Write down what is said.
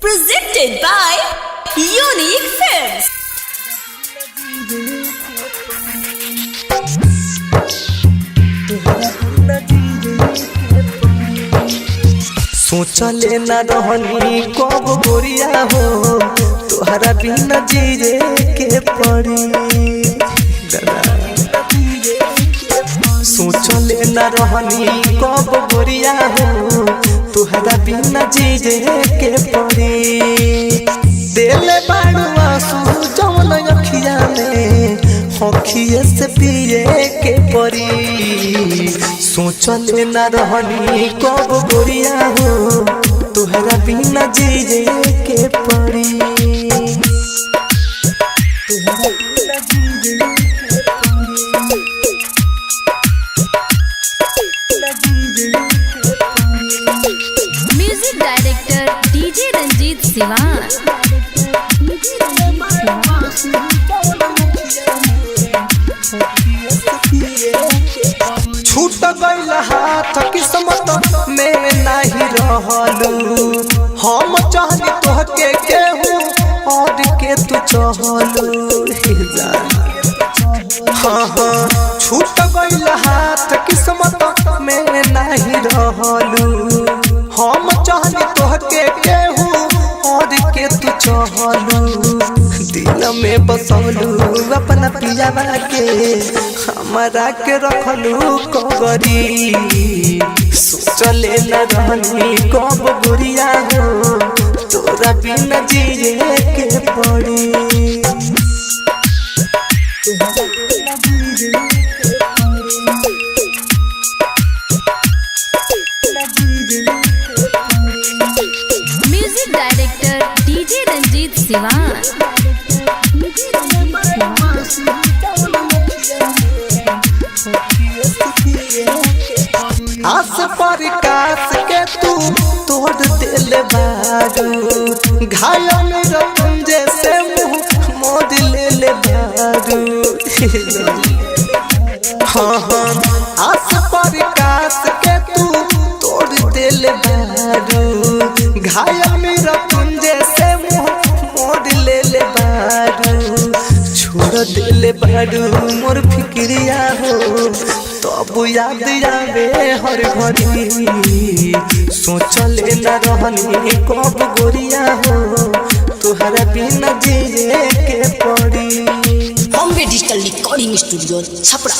Presented by Unique Films. सोचले न रहनी कब गोरिया हो तोहरा बिना जीरे के पड़ी। सोचले न रहनी कब गोरिया हो तोहरा बिना जीरे के पड़ी। दिल बाड़ू आंसू जौन अखिया में अखिए से पिए के पड़ी। सोचले न रहनी कब गोरिया हो तोहरा बिना जीरे के पड़ी। Music director DJ Ranjeet Siwan. छूट गइल हाथ किस्मत में नहीं रहलू। हम चाहनी तोहके केहू और के तू चहलू। हाँ हाँ छूट गइल हाथ किस्मत में नहीं रहलू। हम चाहनी तोहके केहू और के तू चहलू। दिल में बसलू अपना पियावा के हमारा के रखलू कगरी। सोचले न रहनी कब गोरिया हो तोरा बिना जीरे के पड़ी। Music director DJ Ranjeet Siwan. आस पर कास के तू तोड़ दिल बारू। घायल रतन जैसे मुँह मोद ले बारू। हाँ हाँ आस पर कास के तू तोड़ दिल बारू। घायल रतन जैसे मुँह मोद ले बारू। छोड़ दिल बारू मोर फिक्रिया हो तब याद आवे हर घड़ी। सोचले न रहनी कब गोरिया हो तोहरा बिना जीरे के पड़ी। Bombay Digital Recording Studio, Chapra.